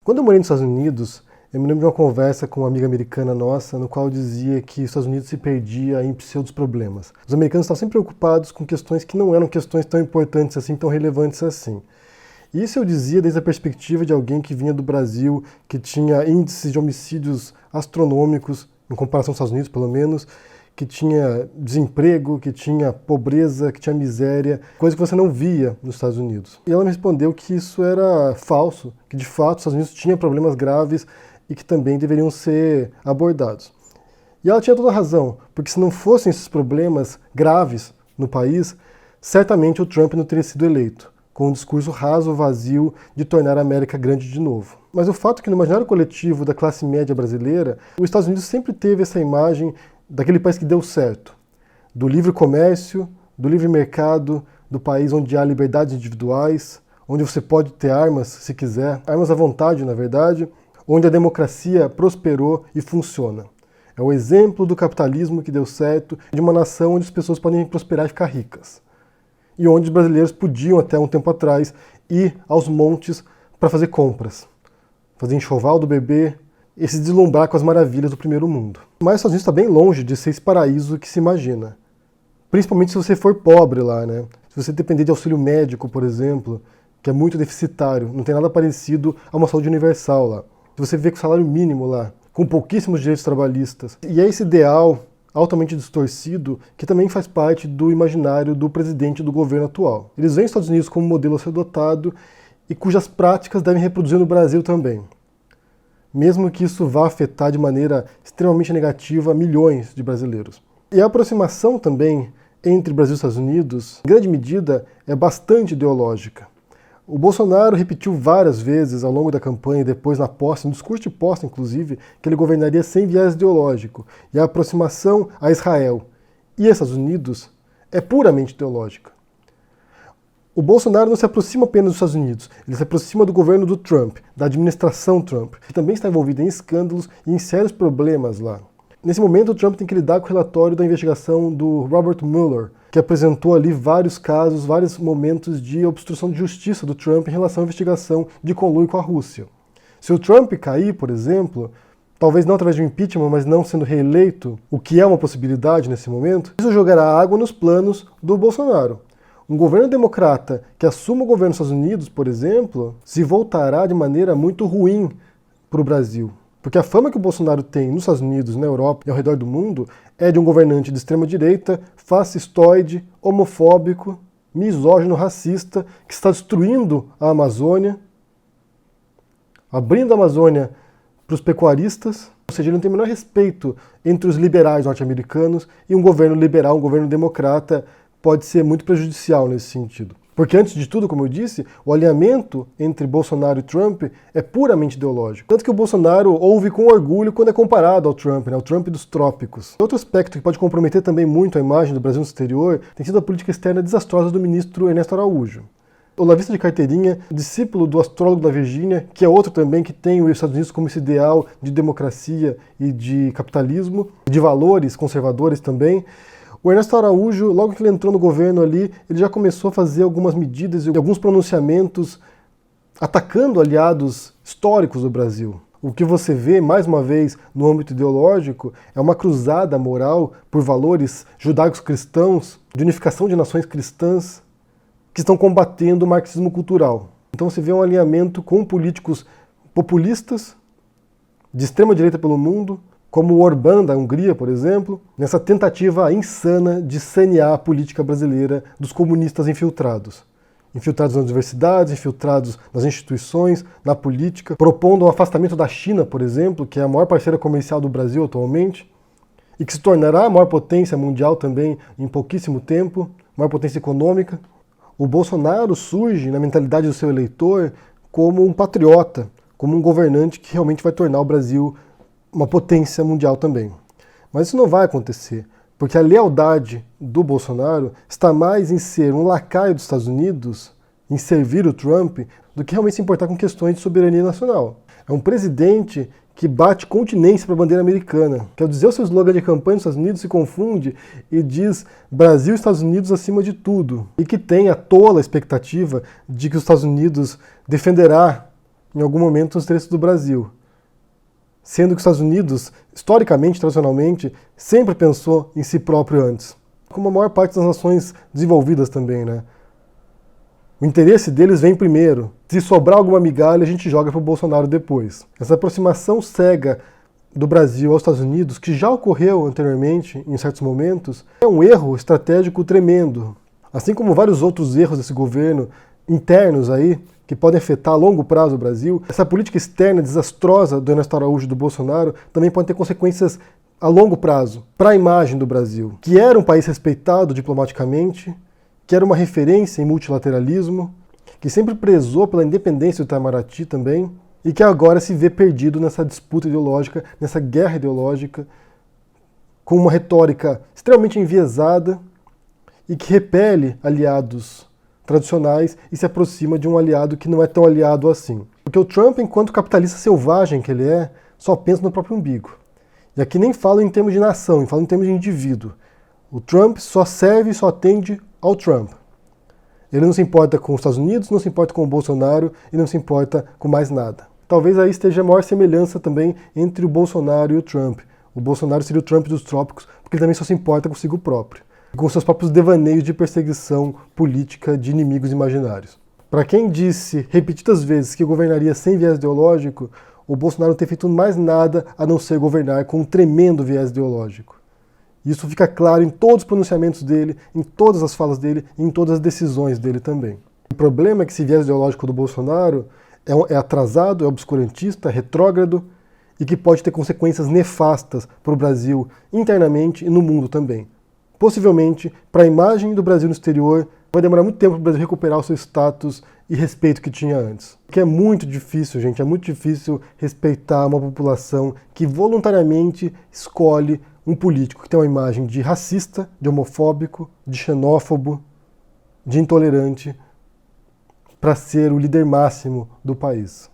Quando eu morei nos Estados Unidos, eu me lembro de uma conversa com uma amiga americana nossa, no qual dizia que os Estados Unidos se perdia em pseudos problemas. Os americanos estavam sempre preocupados com questões que não eram questões tão importantes assim, tão relevantes assim. Isso eu dizia desde a perspectiva de alguém que vinha do Brasil, que tinha índices de homicídios astronômicos, em comparação aos Estados Unidos pelo menos, que tinha desemprego, que tinha pobreza, que tinha miséria, coisa que você não via nos Estados Unidos. E ela me respondeu que isso era falso, que de fato os Estados Unidos tinham problemas graves e que também deveriam ser abordados. E ela tinha toda a razão, porque se não fossem esses problemas graves no país, certamente o Trump não teria sido eleito, com um discurso raso, vazio de tornar a América grande de novo. Mas o fato é que no imaginário coletivo da classe média brasileira, os Estados Unidos sempre teve essa imagem daquele país que deu certo, do livre comércio, do livre mercado, do país onde há liberdades individuais, onde você pode ter armas se quiser, armas à vontade, na verdade, onde a democracia prosperou e funciona. É o exemplo do capitalismo que deu certo, de uma nação onde as pessoas podem prosperar e ficar ricas. E onde os brasileiros podiam, até um tempo atrás, ir aos montes para fazer compras, fazer enxoval do bebê, e se deslumbrar com as maravilhas do primeiro mundo. Mas os Estados Unidos está bem longe de ser esse paraíso que se imagina. Principalmente se você for pobre lá, né? Se você depender de auxílio médico, por exemplo, que é muito deficitário, não tem nada parecido a uma saúde universal lá. Se você vê com o salário mínimo lá, com pouquíssimos direitos trabalhistas. E é esse ideal altamente distorcido que também faz parte do imaginário do presidente do governo atual. Eles veem os Estados Unidos como um modelo a ser adotado e cujas práticas devem reproduzir no Brasil também. Mesmo que isso vá afetar de maneira extremamente negativa milhões de brasileiros. E a aproximação também entre Brasil e Estados Unidos, em grande medida, é bastante ideológica. O Bolsonaro repetiu várias vezes ao longo da campanha e depois na posse, no discurso de posse inclusive, que ele governaria sem viés ideológico. E a aproximação a Israel e aos Estados Unidos é puramente ideológica. O Bolsonaro não se aproxima apenas dos Estados Unidos, ele se aproxima do governo do Trump, da administração Trump, que também está envolvida em escândalos e em sérios problemas lá. Nesse momento, o Trump tem que lidar com o relatório da investigação do Robert Mueller, que apresentou ali vários casos, vários momentos de obstrução de justiça do Trump em relação à investigação de conluio com a Rússia. Se o Trump cair, por exemplo, talvez não através de um impeachment, mas não sendo reeleito, o que é uma possibilidade nesse momento, isso jogará água nos planos do Bolsonaro. Um governo democrata que assuma o governo dos Estados Unidos, por exemplo, se voltará de maneira muito ruim para o Brasil. Porque a fama que o Bolsonaro tem nos Estados Unidos, na Europa e ao redor do mundo é de um governante de extrema-direita, fascistoide, homofóbico, misógino, racista, que está destruindo a Amazônia, abrindo a Amazônia para os pecuaristas. Ou seja, ele não tem o menor respeito entre os liberais norte-americanos e um governo liberal, um governo democrata, pode ser muito prejudicial nesse sentido. Porque, antes de tudo, como eu disse, o alinhamento entre Bolsonaro e Trump é puramente ideológico. Tanto que o Bolsonaro ouve com orgulho quando é comparado ao Trump, né, ao Trump dos trópicos. Outro aspecto que pode comprometer também muito a imagem do Brasil no exterior tem sido a política externa desastrosa do ministro Ernesto Araújo. Olavista de carteirinha, discípulo do astrólogo da Virgínia, que é outro também que tem os Estados Unidos como esse ideal de democracia e de capitalismo, de valores conservadores também. O Ernesto Araújo, logo que ele entrou no governo ali, ele já começou a fazer algumas medidas e alguns pronunciamentos atacando aliados históricos do Brasil. O que você vê, mais uma vez, no âmbito ideológico, é uma cruzada moral por valores judaicos cristãos, de unificação de nações cristãs, que estão combatendo o marxismo cultural. Então você vê um alinhamento com políticos populistas, de extrema direita pelo mundo, como o Orbán da Hungria, por exemplo, nessa tentativa insana de sanear a política brasileira dos comunistas infiltrados. Infiltrados nas universidades, infiltrados nas instituições, na política, propondo um afastamento da China, por exemplo, que é a maior parceira comercial do Brasil atualmente, e que se tornará a maior potência mundial também em pouquíssimo tempo, maior potência econômica. O Bolsonaro surge na mentalidade do seu eleitor como um patriota, como um governante que realmente vai tornar o Brasil uma potência mundial também. Mas isso não vai acontecer, porque a lealdade do Bolsonaro está mais em ser um lacaio dos Estados Unidos, em servir o Trump, do que realmente se importar com questões de soberania nacional. É um presidente que bate continência para a bandeira americana, que ao dizer o seu slogan de campanha nos Estados Unidos se confunde e diz Brasil e Estados Unidos acima de tudo, e que tem a tola expectativa de que os Estados Unidos defenderá em algum momento os interesses do Brasil. Sendo que os Estados Unidos, historicamente, tradicionalmente, sempre pensou em si próprio antes. Como a maior parte das nações desenvolvidas também, né? O interesse deles vem primeiro. Se sobrar alguma migalha, a gente joga para o Bolsonaro depois. Essa aproximação cega do Brasil aos Estados Unidos, que já ocorreu anteriormente, em certos momentos, é um erro estratégico tremendo. Assim como vários outros erros desse governo internos aí, que podem afetar a longo prazo o Brasil, essa política externa desastrosa do Ernesto Araújo e do Bolsonaro também pode ter consequências a longo prazo para a imagem do Brasil, que era um país respeitado diplomaticamente, que era uma referência em multilateralismo, que sempre prezou pela independência do Itamaraty também, e que agora se vê perdido nessa disputa ideológica, nessa guerra ideológica, com uma retórica extremamente enviesada e que repele aliados tradicionais e se aproxima de um aliado que não é tão aliado assim. Porque o Trump, enquanto capitalista selvagem que ele é, só pensa no próprio umbigo. E aqui nem falo em termos de nação, falo em termos de indivíduo. O Trump só serve e só atende ao Trump. Ele não se importa com os Estados Unidos, não se importa com o Bolsonaro e não se importa com mais nada. Talvez aí esteja a maior semelhança também entre o Bolsonaro e o Trump. O Bolsonaro seria o Trump dos trópicos, porque ele também só se importa consigo próprio, com seus próprios devaneios de perseguição política de inimigos imaginários. Para quem disse repetidas vezes que governaria sem viés ideológico, o Bolsonaro não tem feito mais nada a não ser governar com um tremendo viés ideológico. Isso fica claro em todos os pronunciamentos dele, em todas as falas dele e em todas as decisões dele também. O problema é que esse viés ideológico do Bolsonaro é atrasado, é obscurantista, é retrógrado e que pode ter consequências nefastas para o Brasil internamente e no mundo também. Possivelmente, para a imagem do Brasil no exterior, vai demorar muito tempo para o Brasil recuperar o seu status e respeito que tinha antes. Porque é muito difícil, gente, é muito difícil respeitar uma população que voluntariamente escolhe um político que tem uma imagem de racista, de homofóbico, de xenófobo, de intolerante, para ser o líder máximo do país.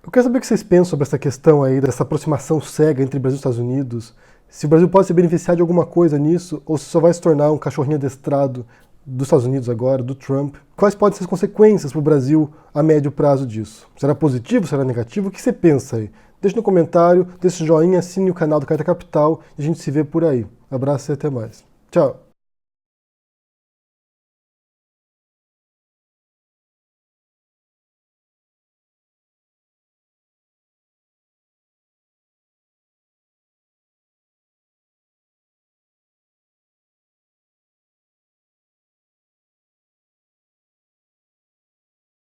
Eu quero saber o que vocês pensam sobre essa questão aí, dessa aproximação cega entre Brasil e Estados Unidos. Se o Brasil pode se beneficiar de alguma coisa nisso, ou se só vai se tornar um cachorrinho adestrado dos Estados Unidos agora, do Trump. Quais podem ser as consequências para o Brasil a médio prazo disso? Será positivo, será negativo? O que você pensa aí? Deixe no comentário, deixe o joinha, assine o canal do Carta Capital e a gente se vê por aí. Abraço e até mais. Tchau!